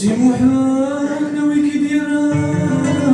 سي محمد ويكي ديران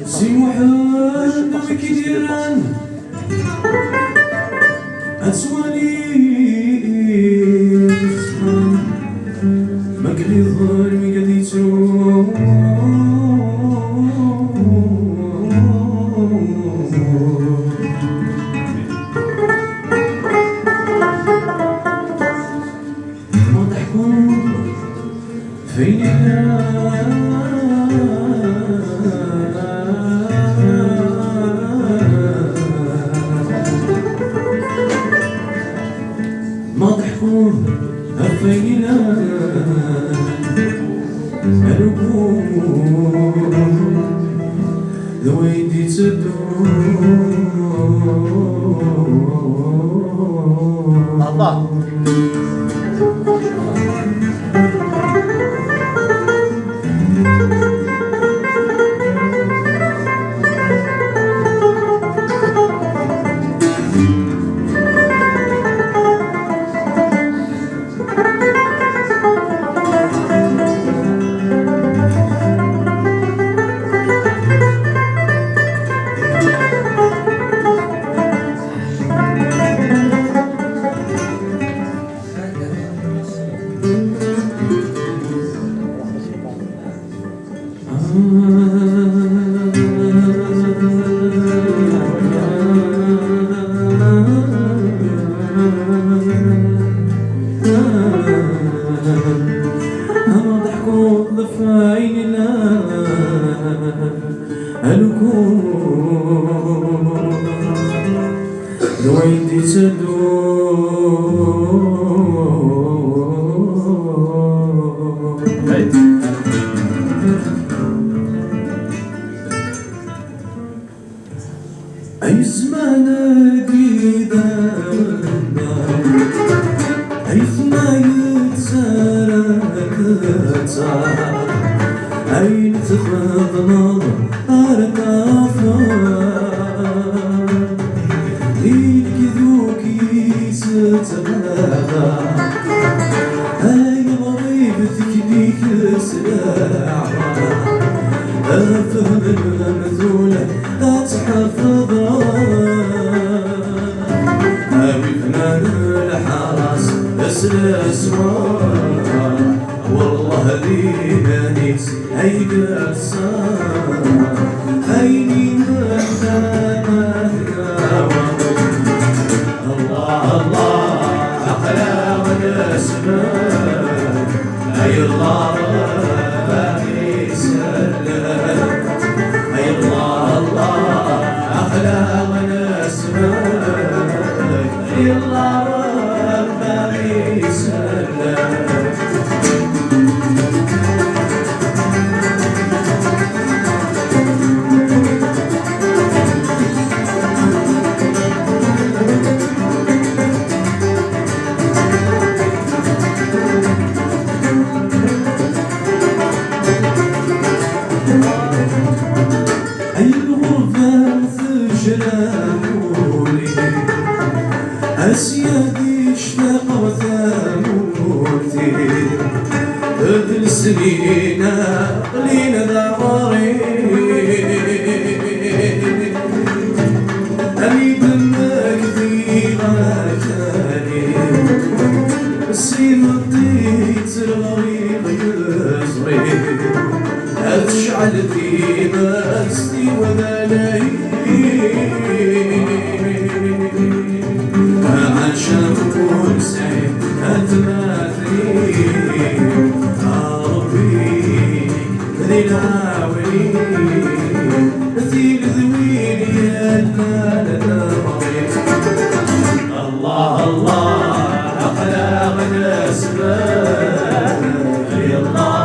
سي محمد ويكي ديران أسواني مقلي ظهر مقلي تروح ما ضحكون هفينا الوجود ذويدي تدور الله ويدي تدور أي زمان قيدانا حيث ما يتساركتا أين تخذ نظر أرقافا ستباغى هاي ضريبتك ديك سلاعة أفهم المثولة أتحفظها هاوي فنان الحرس الأسوار والله ذي نانيس هاي قرصان هايني أي الله ربي سلم أي الله الله أحلى من اسمك أي الله ربي سلم أسيادي اشتاق وثاموتي ابن سنين قليل ذغري أني دمك في غاجاني سيمطيت الغريق يزري أتشعل في بستي وذلي شافون سعيد أتماثلي ربي ذي العاولي ذي ذويني لا مريض الله الله أخلاق الأسباب يا الله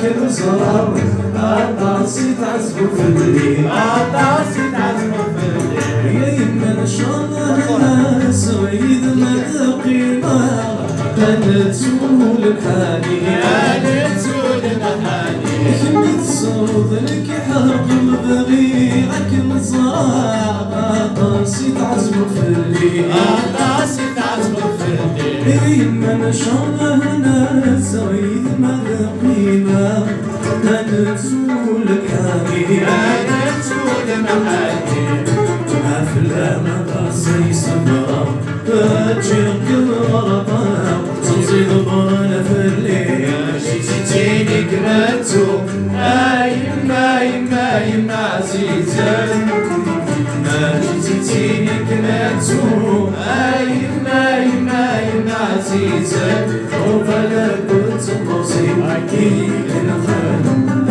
كل زرار عطاسي تعزبو في الليل عطاسي تعزبو في الليل يا يما نشرح الناس ويد ما قيمة كانت سول بحالي كانت سود محالي كميت صوت لك حرق بغيرك مزرعة عطاسي تعزبو في الليل عطاسي تعزبو في الليل يما نشرح الناس ويد ما قيمة كانت سول بحالي كانت سود محالي أفلام قصي سمرة تجيك الغربة تنزيد برنا في الليل جيتيني كرهتو يما يما يما عزيزة ما جيتيني كرهتو يما يما يما عزيزة وفلا كنت مصيب أكيد نخل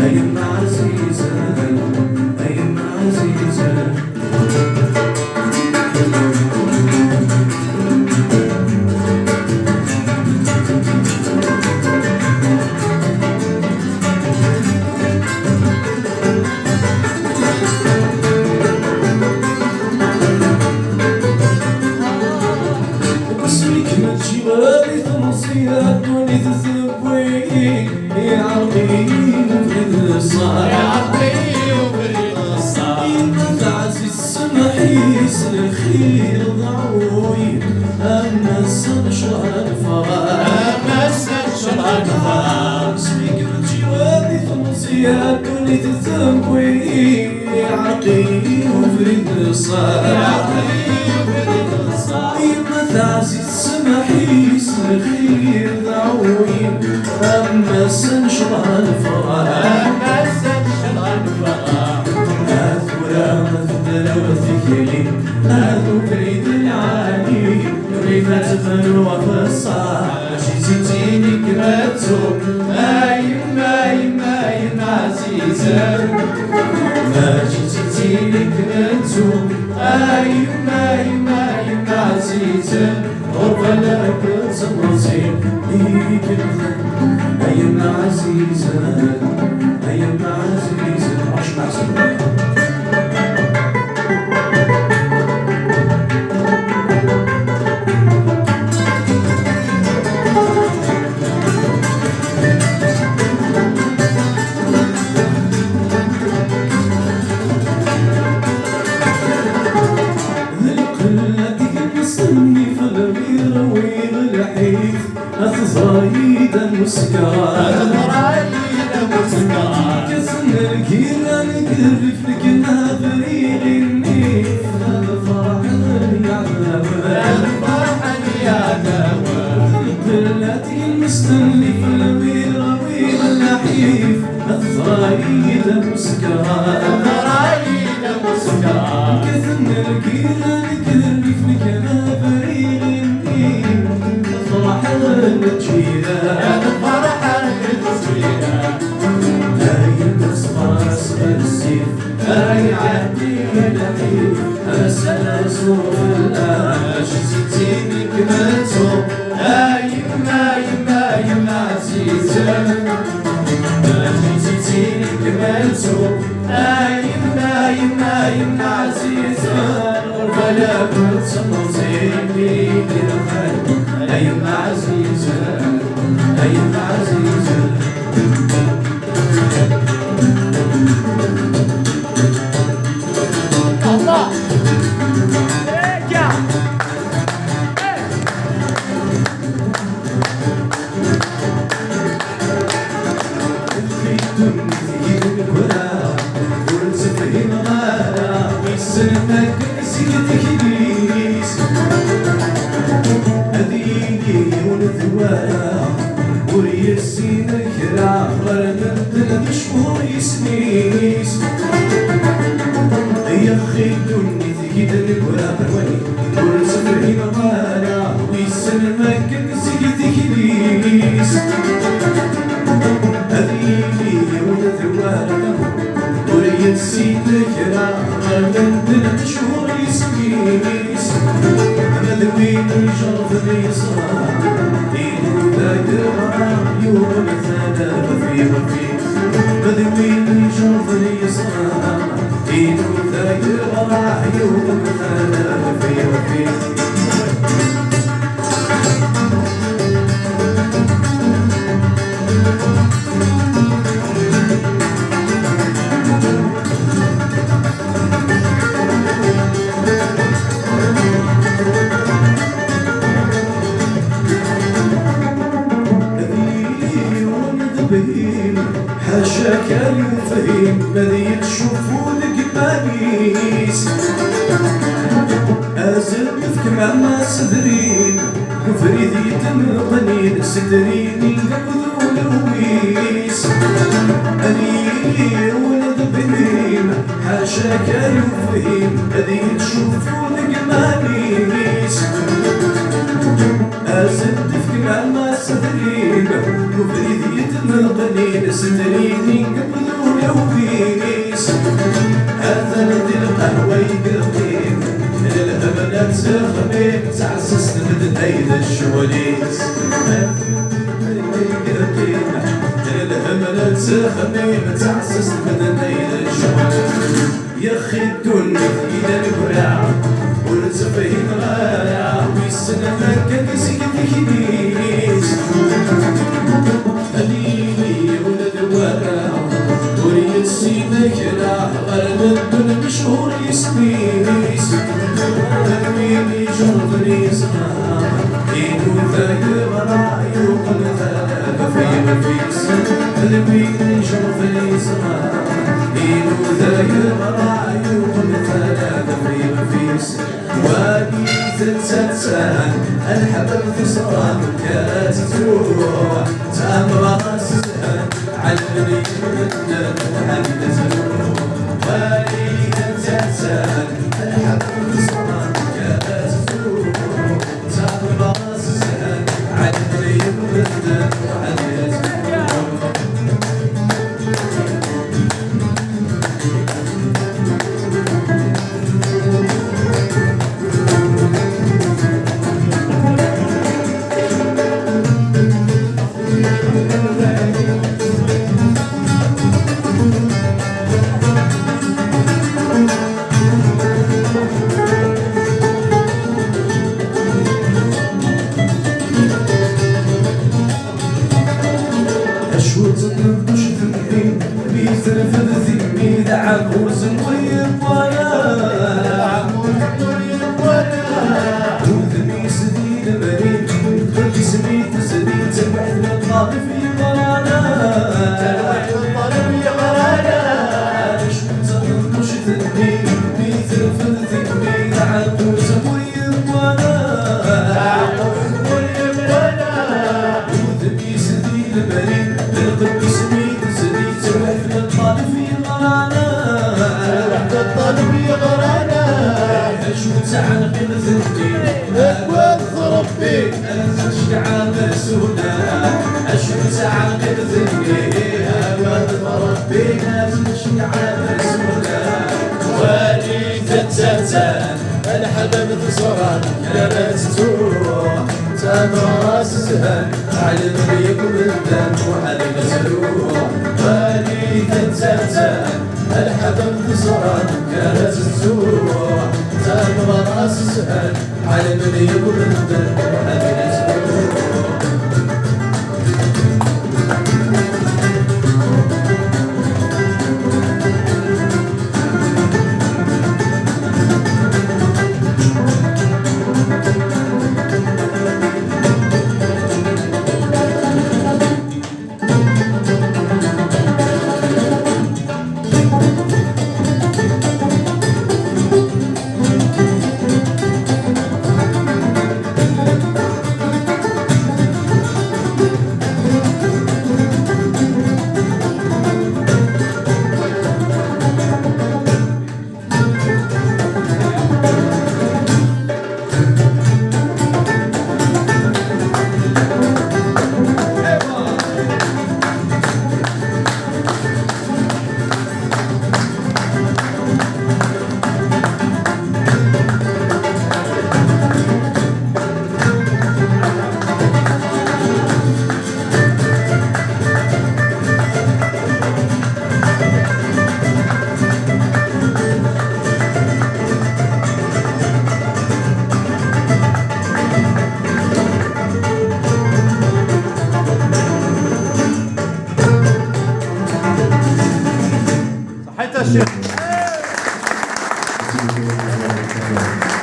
أيما عزيزة أيما عزيزة جوابي تمصيات ولي تسبوي يا عظيم في الصار يا عطيه وبريد الصار إن تعزي السمحيس الخير ضعوي أما السنشر الفراغ أما السنشر الفراغ سبيك جوابي تمصيات ولي تسبوي يا عظيم في الصار يا عطيه وبريد الصار إن تعزي السمحيس الخير ضعوي أما سنشر الفراغ أما السنشر الفراغ أثورا مثل وثكلي أهو بريد العالي ريفة فنوى في الصاح جيتيني كرهتو يما يما يما عزيزة ما جيتيني كرهتو يما يما يما عزيزة وفلا كنت نصيب ليك الخير أيام عزيزة أيام عزيزة عش محسن زايد المسكار الضرايد مسكار كسن الكيرة نقرف لك نهبري غني هذا فرح الفرح يا دوا قلتي المستني في البيرة والنحيف الزايد المسكار الضرايد مسكار كسن الكيرة نقرف لك نهبري غني فرح الجيرة الفرح الجزيرة هاي المصباح أصغر السيف هاي عهدي لحيف أسأل صوف الآن جيتيني كرهتو يما يما يما عزيزة جيتيني كرهتو يما يما يما عزيزة ولا كنت نصيبي للخير يما عزيزة أيام عزيزة الله وريسين الكرا غرمت مشهور يسنيس يا اخي دني ثقيد الكرا فرواني ورسفرين غالا ويسن مكن سكت كليس هذيلي ولد الوالد وريسين الكرا غرمت مشهور يسنيس مذوين الجرف اليسرى يوم مثلا في بدوي جوفري صار إيدو ذاير راح يوم أنا في حاشاك الفهيم الذي تشوفوا القمانيس أزل مثك مع ما صدرين وفريدي تنقنين صدريني قبضوا لويس أني ولد بهيم حاشاك الفهيم الذي تشوفوا القمانيس أزل مثك مع ما صدرين وفريدي تنقنين صدريني قبضوا لويس هذا ندي القهوة يقرقين الهبلات خميم تعسس نبدأ هيدا الشواليس الهبلات خميم تعسس نبدأ هيدا الشواليس يخي الدنيا في إيدا البراع والزفين غاية ويسنا مكة سيدي كنيس أليني ولد ورا وريد سيدك لا غرب الدنيا بشهور يسميس تلميني جربني زمان إيدو ذاك براي وقل ذاك في مفيس تلميني جربني زمان إيدو ذاك براي وقل ذاك في مفيس وادي تتسان الحبل في صرام كاس تروح تامر راسها علمني من حد تروح وادي تتسان الحبل في صرام كاس تروح تامر راسها علمني من حد تروح عبوس ويب ويا وذني سديد مريد قلبي سميت سديد تبعد الطالب في غرانا شو تنطش ذني مثل فذني عبوس ويب وذني سديد مريد قلبي سميت سديد تبعد الطالب في غرانا شو تعلق بذنبي اكوان ربي اشجع مسؤولا شو تعلق بذنبي اكوان ربي اشجع مسؤولا وادي تتسان الحبب تصران كانت تروح تمراس السهل علم يقوم الدم وعلم سلوح وادي تتسان الحبب تصران كانت تروح تمراس السهل علم يقوم الدم وعلم